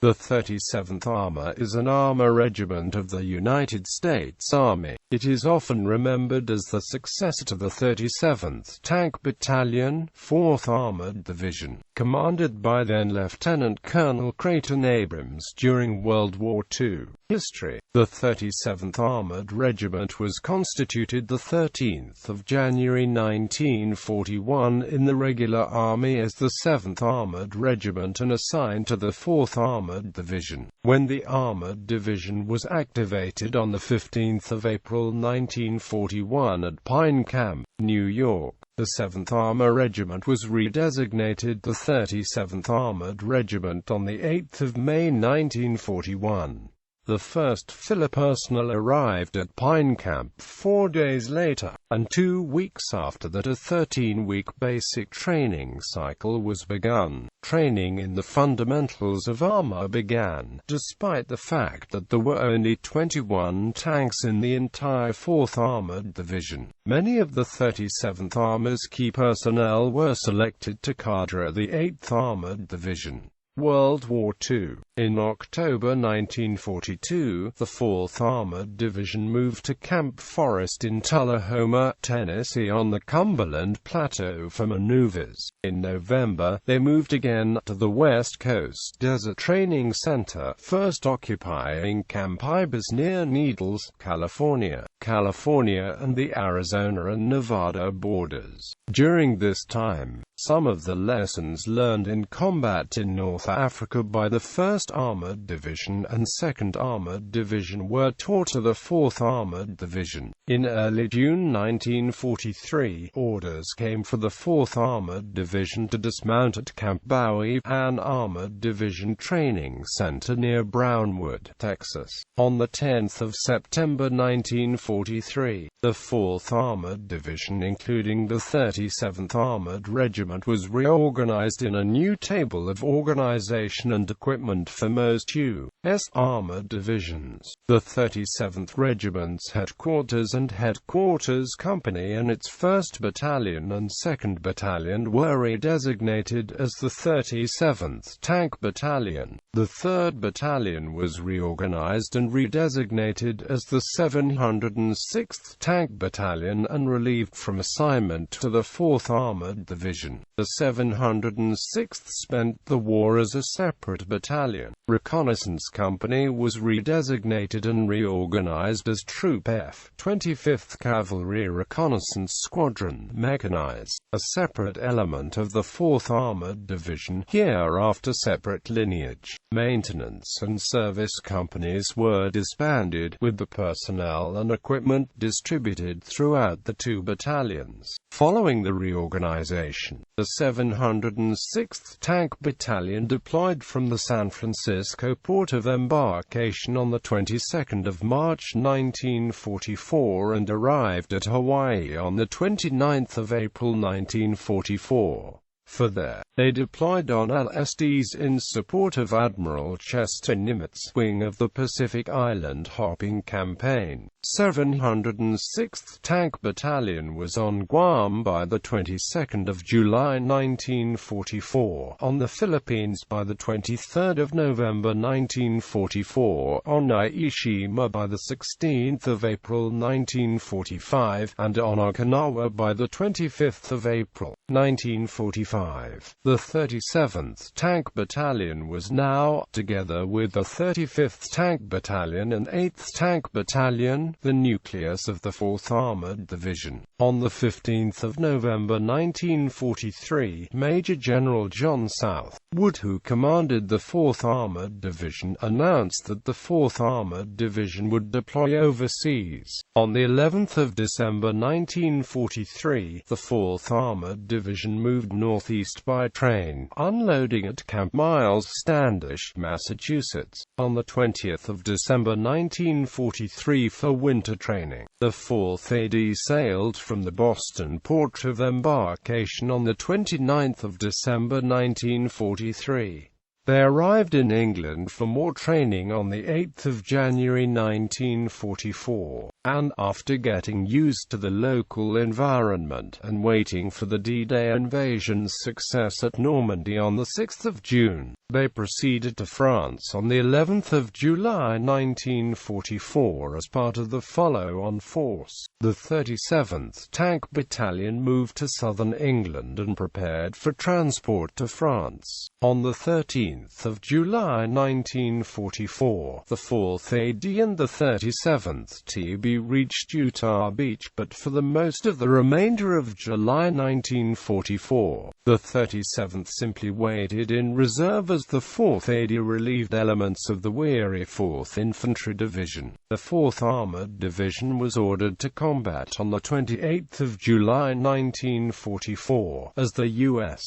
The 37th Armor is an armor regiment of the United States Army. It is often remembered as the successor to the 37th Tank Battalion, 4th Armored Division, commanded by then Lieutenant Colonel Creighton Abrams during World War II. History. The 37th Armored Regiment was constituted the 13th of January 1941 in the regular army as the 7th Armored Regiment and assigned to the 4th Armored Division. When the Armored Division was activated on the 15th of April 1941 at Pine Camp, New York, the 7th Armor Regiment was redesignated the 37th Armored Regiment on the 8th of May 1941. The first filler personnel arrived at Pine Camp 4 days later, and 2 weeks after that a 13-week basic training cycle was begun. Training in the fundamentals of armor began, despite the fact that there were only 21 tanks in the entire 4th Armored Division. Many of the 37th Armor's key personnel were selected to cadre the 8th Armored Division. World War II. In October 1942, the 4th Armored Division moved to Camp Forest in Tullahoma, Tennessee on the Cumberland Plateau for maneuvers. In November, they moved again to the West Coast Desert Training Center, first occupying Camp Ibis near Needles, California, and the Arizona and Nevada borders. During this time, some of the lessons learned in combat in North Africa by the 1st Armored Division and 2nd Armored Division were taught to the 4th Armored Division. In early June 1943, orders came for the 4th Armored Division to dismount at Camp Bowie, an Armored Division training center near Brownwood, Texas. On the 10th of September 1943, the 4th Armored Division, including the 37th Armored Regiment, was reorganized in a new table of organization and equipment for most U.S. Armored Divisions. The 37th Regiment's headquarters and headquarters company and its 1st Battalion and 2nd Battalion were redesignated as the 37th Tank Battalion. The 3rd Battalion was reorganized and redesignated as the 706th Tank Battalion and relieved from assignment to the 4th Armored Division. The 706th spent the war as a separate battalion. Reconnaissance Company was redesignated and reorganized as Troop F, 25th Cavalry Reconnaissance Squadron, mechanized, a separate element of the 4th Armored Division, hereafter separate lineage. Maintenance and service companies were disbanded, with the personnel and equipment distributed throughout the 2 battalions. Following the reorganization, the 706th Tank Battalion deployed from the San Francisco port of embarkation on the 22nd of March 1944 and arrived at Hawaii on the 29th of April 1944. For there, they deployed on LSDs in support of Admiral Chester Nimitz' wing of the Pacific Island hopping campaign. 706th Tank Battalion was on Guam by the 22nd of July 1944, on the Philippines by the 23rd of November 1944, on Naishima by the 16th of April 1945, and on Okinawa by the 25th of April 1945. The 37th Tank Battalion was now, together with the 35th Tank Battalion and 8th Tank Battalion, the nucleus of the 4th Armored Division. On the 15th of November 1943, Major General John Southwood, who commanded the 4th Armored Division, announced that the 4th Armored Division would deploy overseas. On the 11th of December 1943, the 4th Armored Division moved northeast by train, unloading at Camp Miles Standish, Massachusetts. On the 20th of December 1943 for winter training, the 4th AD sailed from the Boston port of embarkation on the 29th of December 1943. They arrived in England for more training on the 8th of January 1944. and after getting used to the local environment and waiting for the D-Day invasion's success at Normandy on the 6th of June, they proceeded to France on the 11th of July 1944 as part of the follow-on force. The 37th Tank Battalion moved to southern England and prepared for transport to France. On the 13th of July 1944, the 4th AD and the 37th TB reached Utah Beach, but for the most of the remainder of July 1944, the 37th simply waited in reserve as the 4th AD relieved elements of the weary 4th Infantry Division. The 4th Armored Division was ordered to combat on the 28th of July 1944, as the U.S.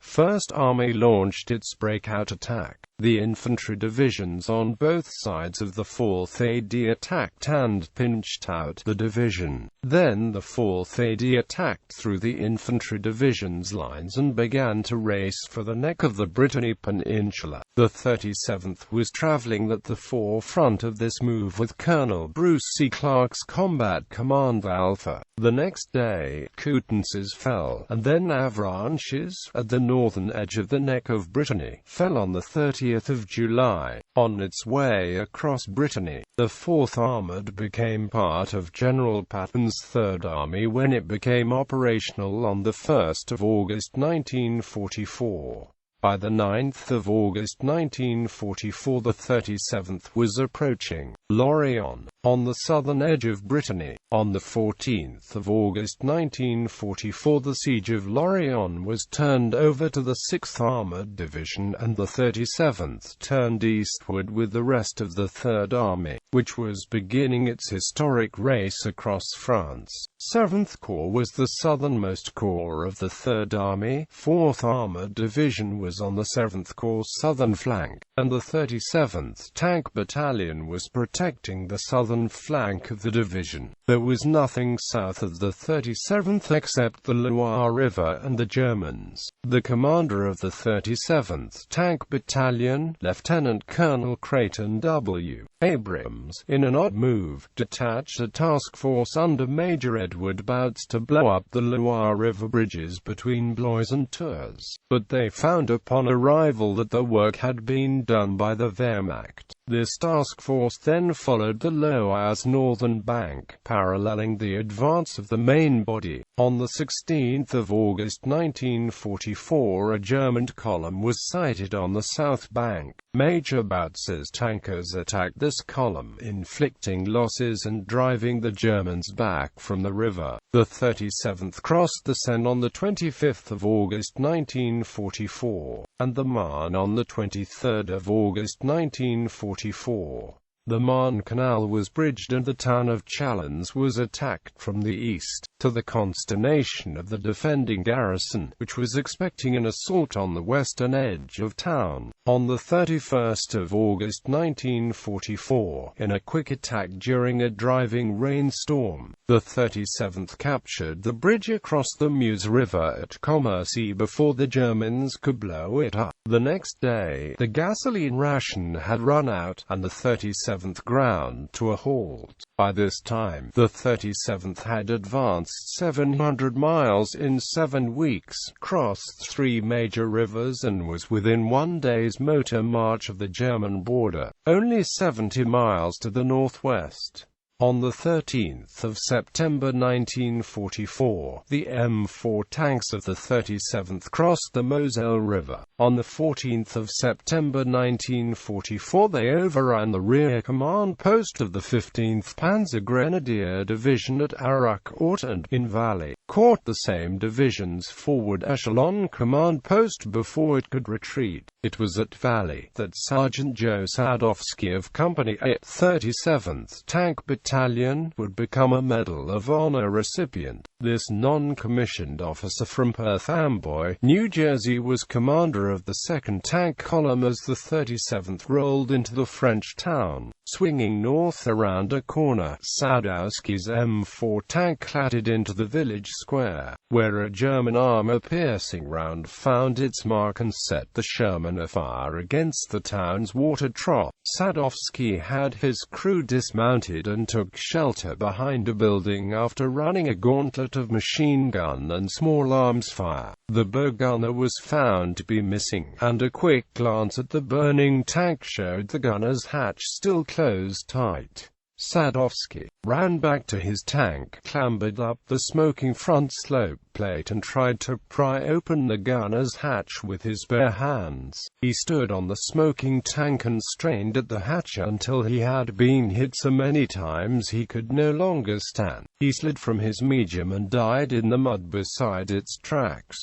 First Army launched its breakout attack. The infantry divisions on both sides of the 4th AD attacked and pinched out the division. Then the 4th AD attacked through the infantry division's lines and began to race for the neck of the Brittany Peninsula. The 37th was traveling at the forefront of this move with Colonel Bruce C. Clark's Combat Command Alpha. The next day, Coutances fell, and then avalanches, at the northern edge of the neck of Brittany, fell on the 30th of July. On its way across Brittany, the 4th Armored became part of General Patton's 3rd Army when it became operational on the 1st of August 1944. By the 9th of August 1944, the 37th was approaching Lorient, on the southern edge of Brittany. On the 14th of August 1944, the siege of Lorient was turned over to the 6th Armored Division, and the 37th turned eastward with the rest of the 3rd Army, which was beginning its historic race across France. 7th Corps was the southernmost corps of the 3rd Army. 4th Armored Division was on the 7th Corps' southern flank, and the 37th Tank Battalion was protecting the southern flank of the division. There was nothing south of the 37th except the Loire River and the Germans. The commander of the 37th Tank Battalion, Lieutenant Colonel Creighton W. Abrams, in an odd move, detached a task force under Major Edward Bouts to blow up the Loire River bridges between Blois and Tours, but they found upon arrival that the work had been done by the Wehrmacht. This task force then followed the Loire's northern bank, paralleling the advance of the main body. On the 16th of August 1944, a German column was sighted on the south bank. Major Bouts's tankers attacked this column, inflicting losses and driving the Germans back from the river. The 37th crossed the Seine on the 25th of August 1944, and the Marne on the 23rd of August 1944. The Marne Canal was bridged and the town of Chalons was attacked from the east, to the consternation of the defending garrison, which was expecting an assault on the western edge of town. On the 31st of August 1944, in a quick attack during a driving rainstorm, the 37th captured the bridge across the Meuse River at Commercy before the Germans could blow it up. The next day, the gasoline ration had run out, and the 37th ground to a halt. By this time, the 37th had advanced 700 miles in 7 weeks, crossed 3 major rivers and was within 1 day's motor march of the German border, only 70 miles to the northwest. On the 13th of September 1944, the M4 tanks of the 37th crossed the Moselle River. On the 14th of September 1944, they overran the rear command post of the 15th Panzer Grenadier Division at Arracourt and, in Valley, caught the same division's forward echelon command post before it could retreat. It was at Valley that Sergeant Joe Sadowski of Company 8, 37th Tank Battalion, would become a Medal of Honor recipient. This non-commissioned officer from Perth Amboy, New Jersey, was commander of the 2nd Tank Column as the 37th rolled into the French town. Swinging north around a corner, Sadowski's M4 tank clattered into the village Square, where a German armor-piercing round found its mark and set the Sherman afire against the town's water trough. Sadowski had his crew dismounted and took shelter behind a building after running a gauntlet of machine gun and small arms fire. The bow gunner was found to be missing, and a quick glance at the burning tank showed the gunner's hatch still closed tight. Sadowski ran back to his tank, clambered up the smoking front slope plate and tried to pry open the gunner's hatch with his bare hands. He stood on the smoking tank and strained at the hatch until he had been hit so many times he could no longer stand. He slid from his medium and died in the mud beside its tracks.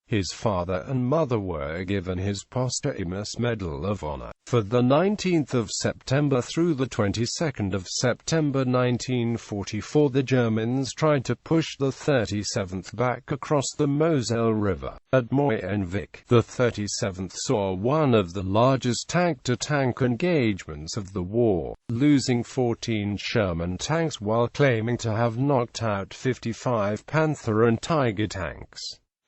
His father and mother were given his posthumous Medal of Honor. For the 19th of September through the 22nd of September 1944, the Germans tried to push the 37th back across the Moselle River. At Moyenvik, the 37th saw one of the largest tank-to-tank engagements of the war, losing 14 Sherman tanks while claiming to have knocked out 55 Panther and Tiger tanks.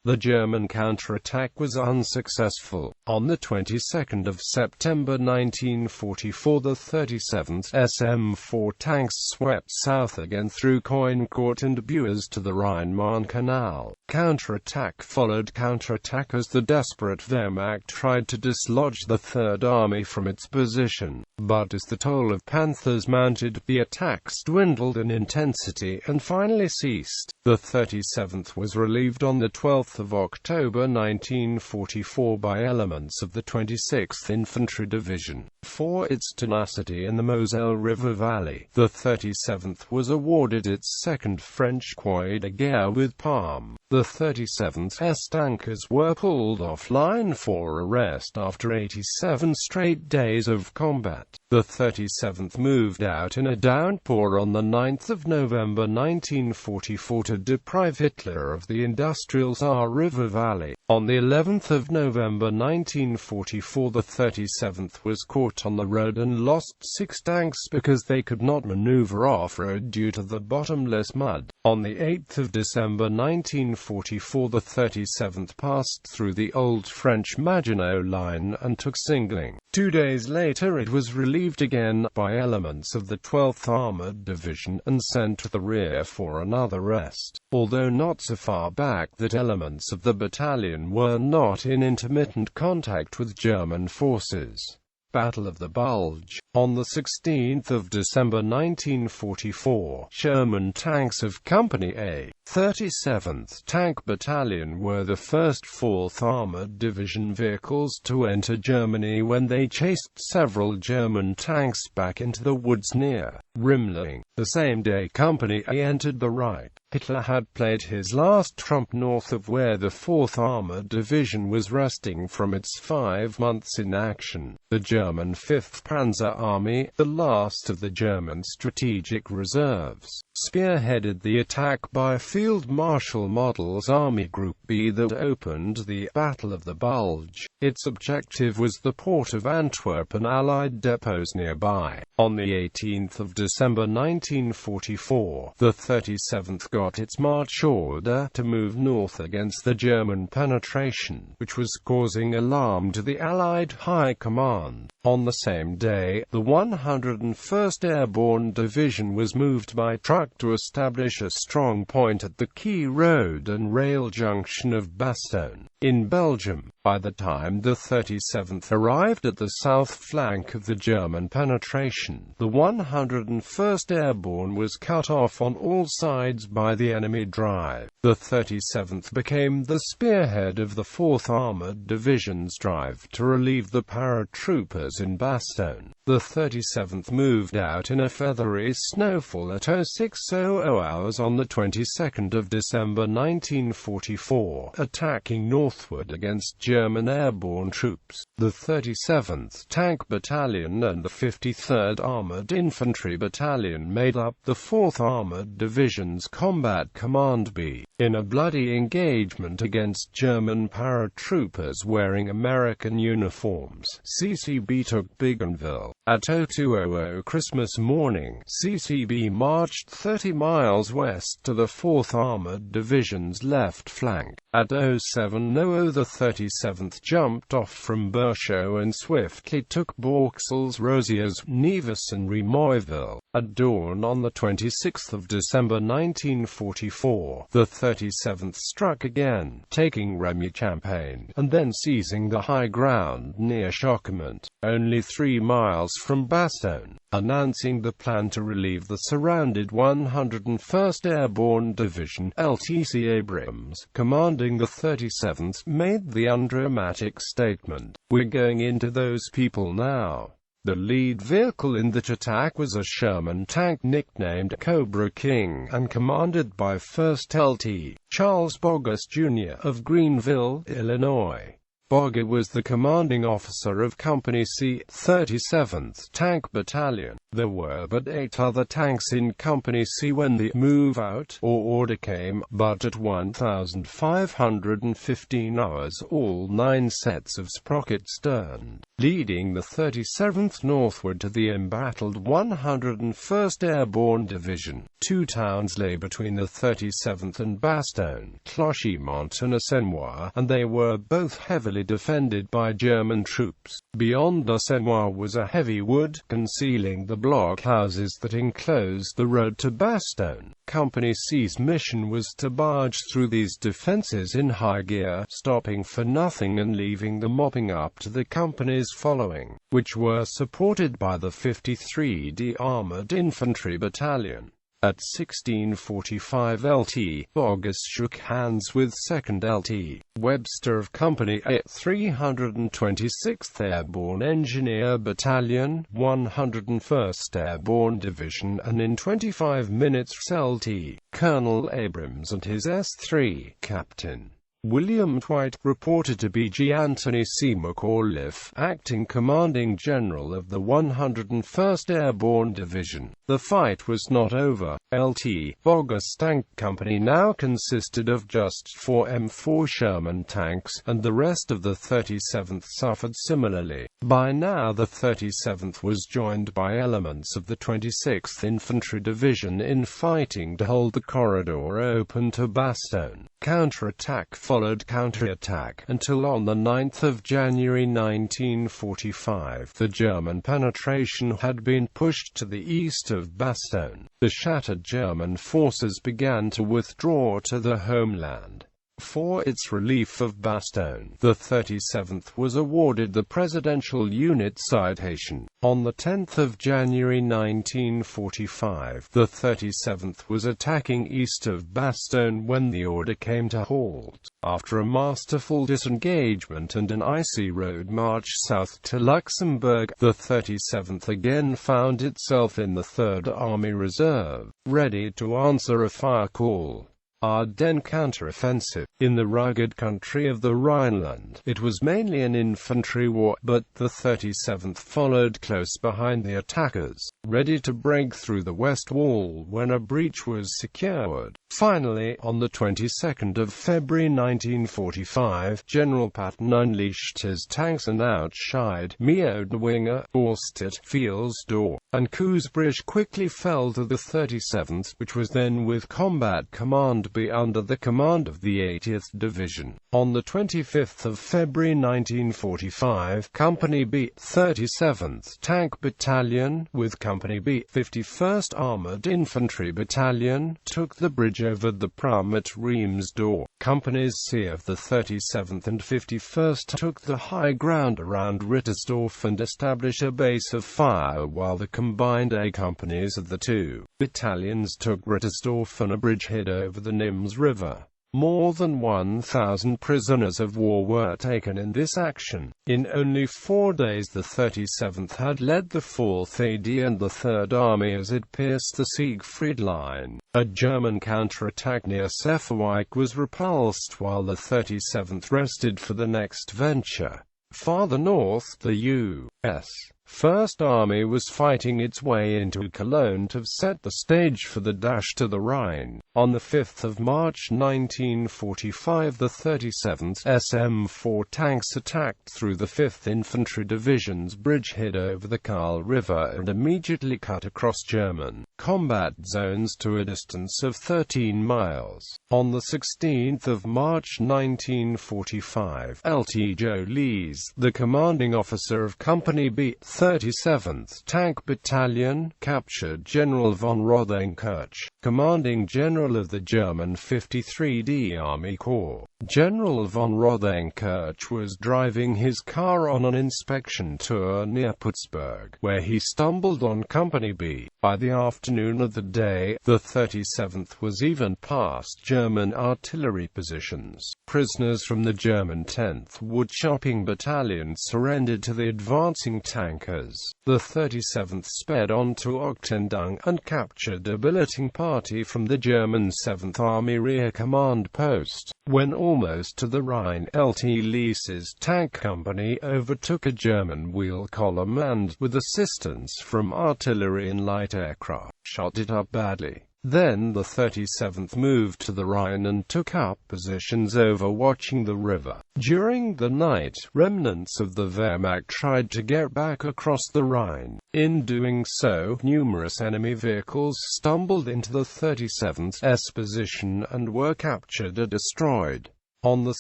The German counterattack was unsuccessful. On the 22nd of September 1944, the 37th SM-4 tanks swept south again through Coincourt and Buers to the Rhine-Marne Canal. Counterattack followed counterattack as the desperate Wehrmacht tried to dislodge the Third Army from its position. But as the toll of Panthers mounted, the attacks dwindled in intensity and finally ceased. The 37th was relieved on the 12th of October 1944 by elements of the 26th Infantry Division. For its tenacity in the Moselle River Valley, the 37th was awarded its second French Croix de Guerre with Palm. The 37th's tankers were pulled offline for a rest after 87 straight days of combat. The 37th moved out in a downpour on the 9th of November 1944 to deprive Hitler of the industrial Saar River Valley. On the 11th of November 1944, the 37th was caught on the road and lost 6 tanks because they could not maneuver off-road due to the bottomless mud. On the 8th of December 1944, the 37th passed through the old French Maginot Line and took Singling. 2 days later it was relieved again by elements of the 12th Armored Division and sent to the rear for another rest, although not so far back that elements of the battalion were not in intermittent contact with German forces. Battle of the Bulge. On the 16th of December 1944, Sherman tanks of Company A, 37th Tank Battalion were the first 4th Armored Division vehicles to enter Germany when they chased several German tanks back into the woods near Rimling. The same day Company A entered the Reich. Hitler had played his last trump north of where the 4th Armored Division was resting from its 5 months in action. The German 5th Panzer Army, the last of the German strategic reserves, spearheaded the attack by Field Marshal Model's Army Group B that opened the Battle of the Bulge. Its objective was the port of Antwerp and Allied depots nearby. On the 18th of December 1944, the 37th got its march order to move north against the German penetration, which was causing alarm to the Allied High Command. On the same day, the 101st Airborne Division was moved by truck to establish a strong point at the key road and rail junction of Bastogne, in Belgium. By the time the 37th arrived at the south flank of the German penetration, the 101st Airborne was cut off on all sides by the enemy drive. The 37th became the spearhead of the 4th Armored Division's drive to relieve the paratroopers in Bastogne. The 37th moved out in a feathery snowfall at 06:00 hours on the 22nd of December 1944, attacking northward against German airborne troops. The 37th Tank Battalion and the 53rd Armored Infantry Battalion made up the 4th Armored Division's Combat Command B. In a bloody engagement against German paratroopers wearing American uniforms, CCB took Bougainville. At 02:00 Christmas morning, CCB marched 30 miles west to the 4th Armored Division's left flank. At 07:00 the 37th jumped off from Berchaux and swiftly took Bauxelles, Rosiers, Nevis and Remoiville. At dawn on the 26th of December 1944, the 37th struck again, taking Remy-Champagne, and then seizing the high ground near Chocament, only 3 miles from Bastogne. Announcing the plan to relieve the surrounded 101st Airborne Division, LTC Abrams, commanding the 37th, made the undramatic statement, "We're going into those people now." The lead vehicle in that attack was a Sherman tank nicknamed Cobra King, and commanded by 1st LT. Charles Boggess, Jr. of Greenville, Illinois. Boggess was the commanding officer of Company C, 37th Tank Battalion. There were but 8 other tanks in Company C when the move out or order came, but at 1,515 hours all 9 sets of sprockets turned, leading the 37th northward to the embattled 101st Airborne Division. 2 towns lay between the 37th and Bastogne, Clochemont and Assenois, and they were both heavily defended by German troops. Beyond Assenois was a heavy wood, concealing the blockhouses that enclosed the road to Bastogne. Company C's mission was to barge through these defenses in high gear, stopping for nothing and leaving the mopping up to the companies following, which were supported by the 53d Armored Infantry Battalion. At 16:45 LT, Boggess shook hands with 2nd LT. Webster of Company A, 326th Airborne Engineer Battalion, 101st Airborne Division, and in 25 minutes LT. Colonel Abrams and his S3, Captain William Dwight, reported to BG Anthony C. McAuliffe, acting commanding general of the 101st Airborne Division. The fight was not over. LT. Boggess Tank Company now consisted of just 4 M4 Sherman tanks, and the rest of the 37th suffered similarly. By now the 37th was joined by elements of the 26th Infantry Division in fighting to hold the corridor open to Bastogne. Counterattack followed counterattack, until on the 9th of January 1945, the German penetration had been pushed to the east of Bastogne. The shattered German forces began to withdraw to the homeland. For its relief of Bastogne, the 37th was awarded the Presidential Unit Citation. On the 10th of January 1945, the 37th was attacking east of Bastogne when the order came to halt. After a masterful disengagement and an icy road march south to Luxembourg, the 37th again found itself in the 3rd Army Reserve, ready to answer a fire call. Ardennes counteroffensive. In the rugged country of the Rhineland, it was mainly an infantry war, but the 37th followed close behind the attackers, ready to break through the west wall when a breach was secured. Finally, on the 22nd of February 1945, General Patton unleashed his tanks and outshied Meudwinger, Austerlitz, Fielsdorf, and Coosbridge quickly fell to the 37th, which was then with Combat Command B under the command of the 80th Division. On the 25th of February 1945, Company B, 37th Tank Battalion, with Company B, 51st Armored Infantry Battalion, took the bridge over the Prum at Reimsdorf. Companies C of the 37th and 51st took the high ground around Rittersdorf and established a base of fire, while the combined A companies of the 2 battalions took Rittersdorf and a bridgehead over the Nims River. More than 1,000 prisoners of war were taken in this action. In only 4 days the 37th had led the 4th AD and the 3rd Army as it pierced the Siegfried Line. A German counterattack near Sefawik was repulsed while the 37th rested for the next venture. Farther north, the U.S. First Army was fighting its way into Cologne to set the stage for the dash to the Rhine. On the 5th of March 1945, the 37th SM-4 tanks attacked through the 5th Infantry Division's bridgehead over the Karl River and immediately cut across German combat zones to a distance of 13 miles. On the 16th of March 1945, Lt. Joe Lees, the commanding officer of Company B, 37th Tank Battalion, captured General von Rodenkirch, commanding general of the German 53d Army Corps. General von Rodenkirch was driving his car on an inspection tour near Putzberg, where he stumbled on Company B. By the afternoon of the day, the 37th was even past German artillery positions. Prisoners from the German 10th Woodchopping Battalion surrendered to the advancing tankers. The 37th sped on to Ochtendung and captured a billeting party from the German 7th Army Rear Command Post. When almost to the Rhine, Lt. Lees's tank company overtook a German wheel column and, with assistance from artillery and light aircraft, shot it up badly. Then the 37th moved to the Rhine and took up positions overwatching the river. During the night, remnants of the Wehrmacht tried to get back across the Rhine. In doing so, numerous enemy vehicles stumbled into the 37th's position and were captured or destroyed. On the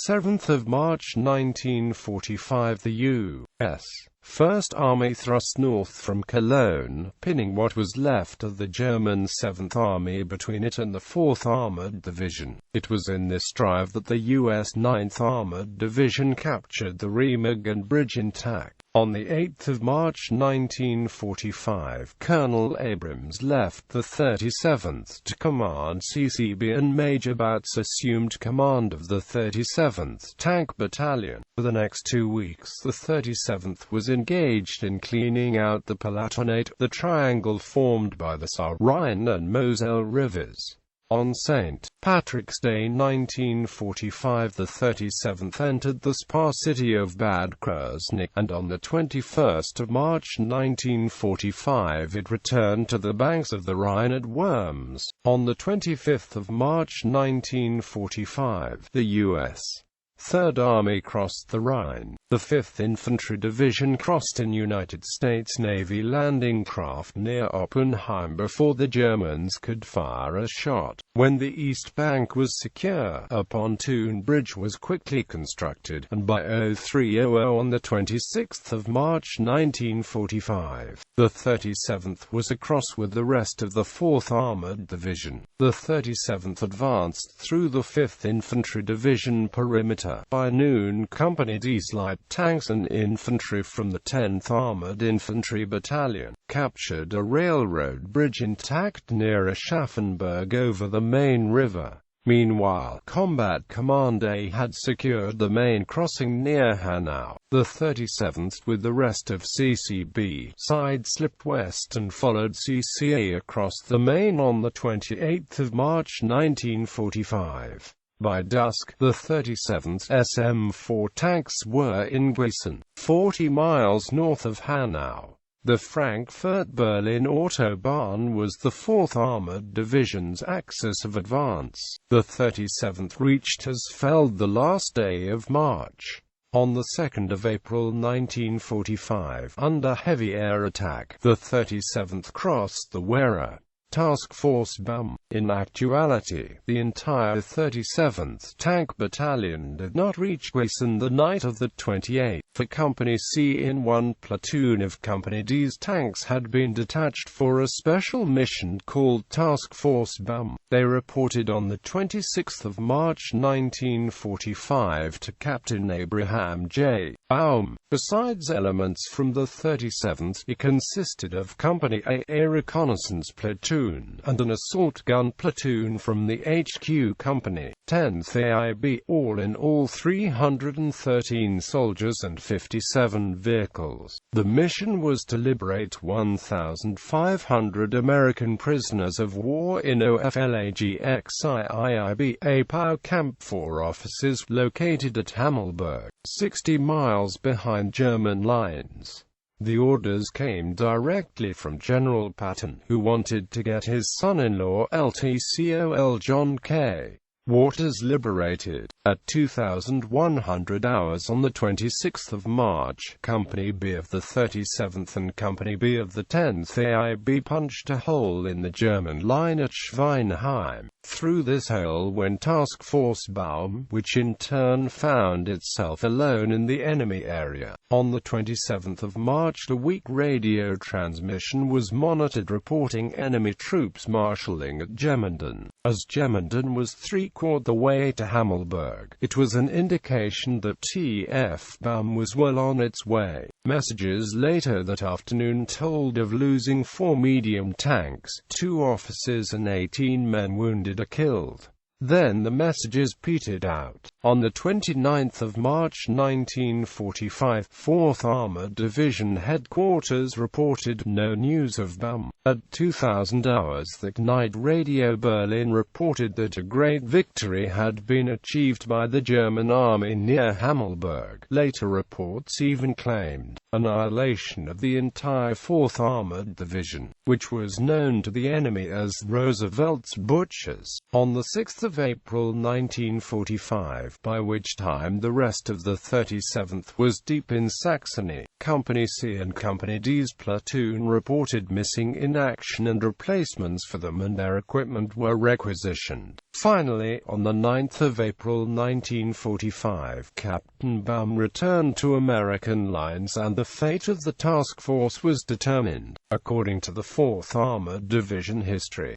7th of March 1945, the U.S. First Army thrust north from Cologne, pinning what was left of the German 7th Army between it and the 4th Armored Division. It was in this drive that the U.S. 9th Armored Division captured the Remagen Bridge intact. On the 8th of March 1945, Colonel Abrams left the 37th to command CCB and Major Batz assumed command of the 37th Tank Battalion. For the next 2 weeks, the 37th was engaged in cleaning out the Palatinate, the triangle formed by the Saar, Rhine and Moselle rivers. On St. Patrick's Day 1945, the 37th entered the Spa city of Bad Kreuznach, and on the 21st of March 1945 it returned to the banks of the Rhine at Worms. On the 25th of March 1945, the U.S. Third Army crossed the Rhine. The 5th Infantry Division crossed in United States Navy landing craft near Oppenheim before the Germans could fire a shot. When the east bank was secure, a pontoon bridge was quickly constructed, and by 03:00 on the 26th of March 1945, the 37th was across with the rest of the 4th Armored Division. The 37th advanced through the 5th Infantry Division perimeter. By noon, Company D's light tanks and infantry from the 10th Armored Infantry Battalion captured a railroad bridge intact near Aschaffenburg over the Main River. Meanwhile, Combat Command A had secured the main crossing near Hanau. The 37th, with the rest of CCB, side-slipped west and followed CCA across the Main on the 28th of March 1945. By dusk, the 37th SM-4 tanks were in Gießen, 40 miles north of Hanau. The Frankfurt-Berlin Autobahn was the 4th Armored Division's axis of advance. The 37th reached Hersfeld the last day of March. On the 2nd of April 1945, under heavy air attack, the 37th crossed the Werra. Task Force BAM. In actuality, the entire 37th Tank Battalion did not reach Gießen the night of the 28th. For Company C, in one platoon of Company D's tanks had been detached for a special mission called Task Force BAM. They reported on the 26th of March 1945 to Captain Abraham J. Baum. Besides elements from the 37th, it consisted of Company A reconnaissance platoon platoon, and an assault gun platoon from the HQ Company, 10th AIB, all in all 313 soldiers and 57 vehicles. The mission was to liberate 1,500 American prisoners of war in OFLAGXIIIB, a POW camp for officers located at Hammelburg, 60 miles behind German lines. The orders came directly from General Patton, who wanted to get his son-in-law LTCOL John K. Waters liberated. At 2,100 hours on the 26th of March, Company B of the 37th and Company B of the 10th AIB punched a hole in the German line at Schweinheim. Through this hole went Task Force Baum, which in turn found itself alone in the enemy area. On the 27th of March, the weak radio transmission was monitored reporting enemy troops marshalling at Gemenden. As Gemenden was three-quarter the way to Hammelburg, it was an indication that TF Baum was well on its way. Messages later that afternoon told of losing 4 medium tanks, 2 officers and 18 men wounded or killed. Then the messages petered out. On the 29th of March 1945, 4th Armored Division headquarters reported no news of Baum. At 2000 hours that night, Radio Berlin reported that a great victory had been achieved by the German army near Hammelburg. Later reports even claimed annihilation of the entire 4th Armored Division, which was known to the enemy as Roosevelt's Butchers. On the 6th of April 1945, by which time the rest of the 37th was deep in Saxony, Company C and Company D's platoon reported missing in action, and replacements for them and their equipment were requisitioned. Finally, on the 9th of April 1945, Captain Baum returned to American lines and the fate of the task force was determined. According to the 4th Armored Division history,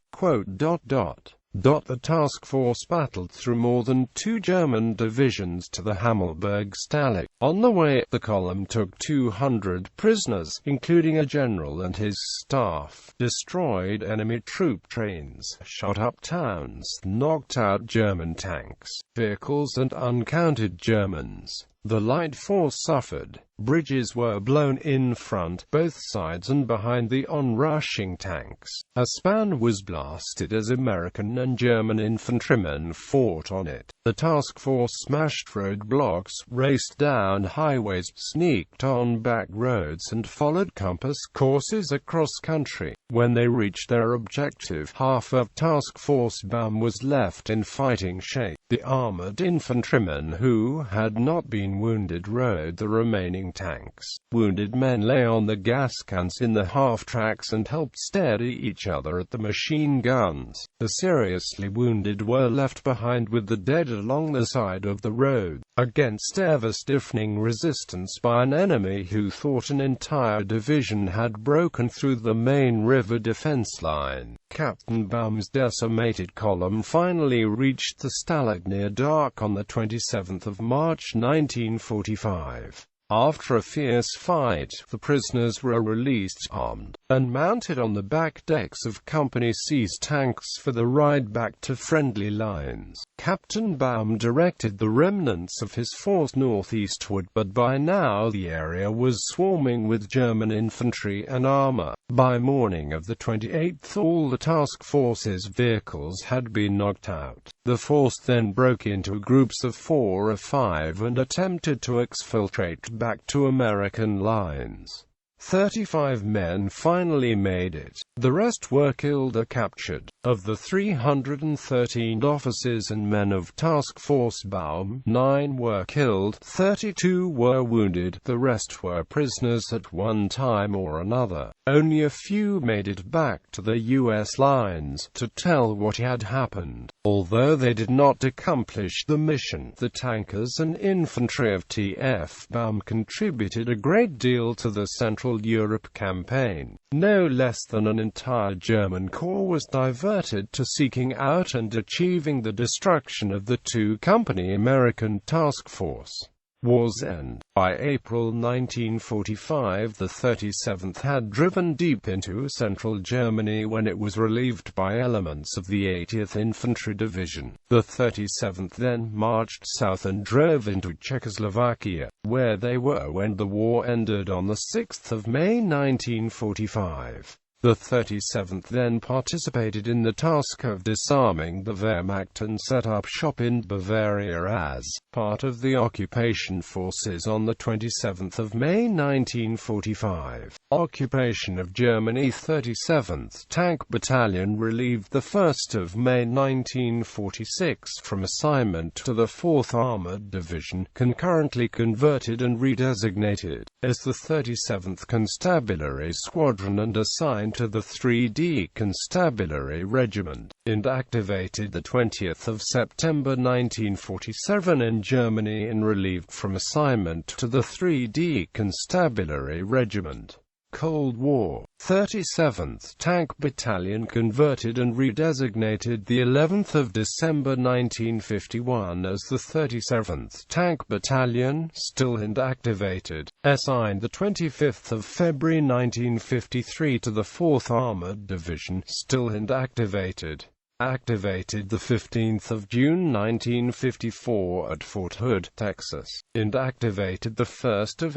The task force battled through more than 2 German divisions to the Hammelburg Stalag. On the way, the column took 200 prisoners, including a general and his staff, destroyed enemy troop trains, shot up towns, knocked out German tanks, vehicles and uncounted Germans. The light force suffered. Bridges were blown in front, both sides and behind the onrushing tanks. A span was blasted as American and German infantrymen fought on it. The task force smashed roadblocks, raced down highways, sneaked on back roads and followed compass courses across country. When they reached their objective, half of Task Force Baum was left in fighting shape. The armored infantrymen who had not been wounded rode the remaining tanks. Wounded men lay on the gas cans in the half-tracks and helped steady each other at the machine guns. The seriously wounded were left behind with the dead along the side of the road, against ever-stiffening resistance by an enemy who thought an entire division had broken through the main river defense line. Captain Baum's decimated column finally reached the Stalag near dark on the 27th of March 1945. After a fierce fight, the prisoners were released armed, and mounted on the back decks of Company C's tanks for the ride back to friendly lines. Captain Baum directed the remnants of his force northeastward, but by now the area was swarming with German infantry and armor. By morning of the 28th, all the task force's vehicles had been knocked out. The force then broke into groups of 4 or 5 and attempted to exfiltrate back to American lines. 35 men finally made it. The rest were killed or captured. Of the 313 officers and men of Task Force Baum, 9 were killed, 32 were wounded, the rest were prisoners at one time or another. Only a few made it back to the U.S. lines to tell what had happened. Although they did not accomplish the mission, the tankers and infantry of T.F. Baum contributed a great deal to the Central Europe campaign. No less than an entire German corps was diverted to seeking out and achieving the destruction of the 2-company American task force. war's end. By April 1945, the 37th had driven deep into central Germany when it was relieved by elements of the 80th Infantry Division. The 37th then marched south and drove into Czechoslovakia, where they were when the war ended on 6 May 1945. The 37th then participated in the task of disarming the Wehrmacht and set up shop in Bavaria as part of the occupation forces on 27 May 1945. Occupation of Germany. 37th Tank Battalion relieved 1 May 1946 from assignment to the 4th Armored Division, concurrently converted and redesignated as the 37th Constabulary Squadron and assigned to the 3D Constabulary Regiment, and activated 20 September 1947 in Germany and relieved from assignment to the 3D Constabulary Regiment. Cold War. 37th Tank Battalion converted and redesignated the 11th of December 1951 as the 37th Tank Battalion, still and activated, assigned the 25th of February 1953 to the 4th Armored Division, still and activated. Activated 15 June 1954 at Fort Hood, Texas, and activated 1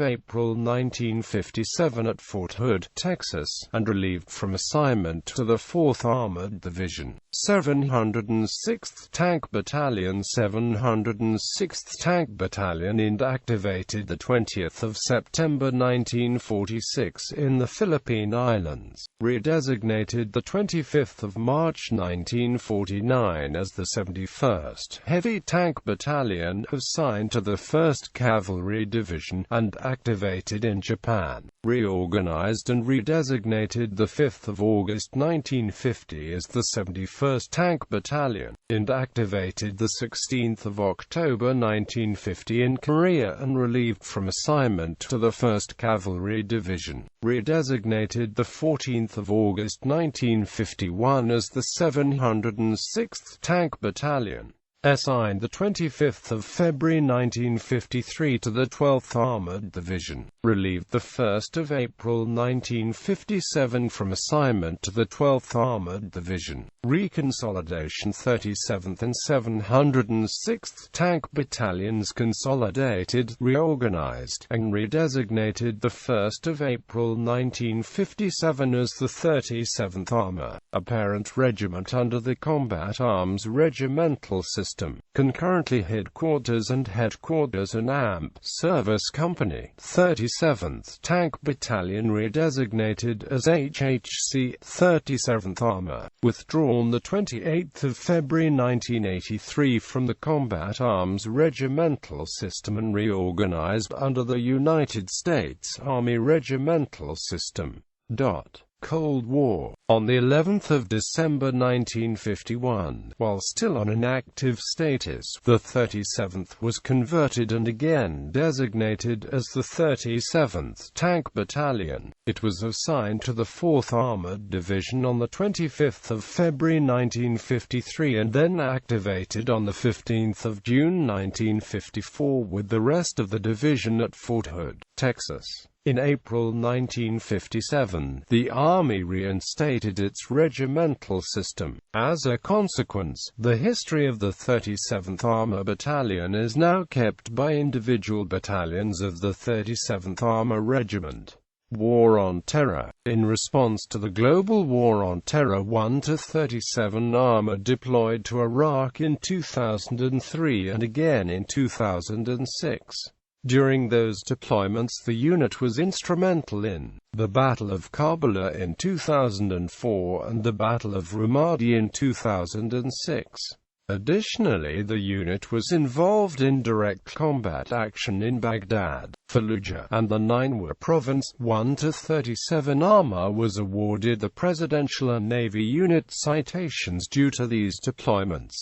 April 1957 at Fort Hood, Texas, and relieved from assignment to the 4th Armored Division. 706th Tank Battalion. 706th Tank Battalion and activated 20 September 1946 in the Philippine Islands, redesignated 25 March 1949 as the 71st Heavy Tank Battalion, assigned to the 1st Cavalry Division, and activated in Japan, reorganized and redesignated 5 August 1950 as the 71st Tank Battalion, and activated 16 October 1950 in Korea and relieved from assignment to the 1st Cavalry Division, redesignated 14 August 1951 as the 706th Tank Battalion, assigned 25 February 1953 to the 12th Armored Division, relieved 1 April 1957 from assignment to the 12th Armored Division, reconsolidation. 37th and 706th Tank Battalions consolidated, reorganized, and redesignated 1 April 1957 as the 37th Armor, a parent regiment under the Combat Arms Regimental System. Concurrently headquarters and headquarters and AMP Service Company. 37th Tank Battalion redesignated as HHC 37th Armor, withdrawn 28 February 1983 from the Combat Arms Regimental System and reorganized under the United States Army Regimental System. Cold War. On the 11th of December 1951, while still on inactive status, the 37th was converted and again designated as the 37th Tank Battalion. It was assigned to the 4th Armored Division on the 25th of February 1953 and then activated on the 15th of June 1954 with the rest of the division at Fort Hood, Texas. In April 1957, the Army reinstated its regimental system. As a consequence, the history of the 37th Armor Battalion is now kept by individual battalions of the 37th Armor Regiment. War on Terror. In response to the global war on terror, 1-37 Armor deployed to Iraq in 2003 and again in 2006. During those deployments, the unit was instrumental in the Battle of Karbala in 2004 and the Battle of Ramadi in 2006. Additionally, the unit was involved in direct combat action in Baghdad, Fallujah, and the Nineveh province. 1-37 Armor was awarded the Presidential and Navy Unit citations due to these deployments.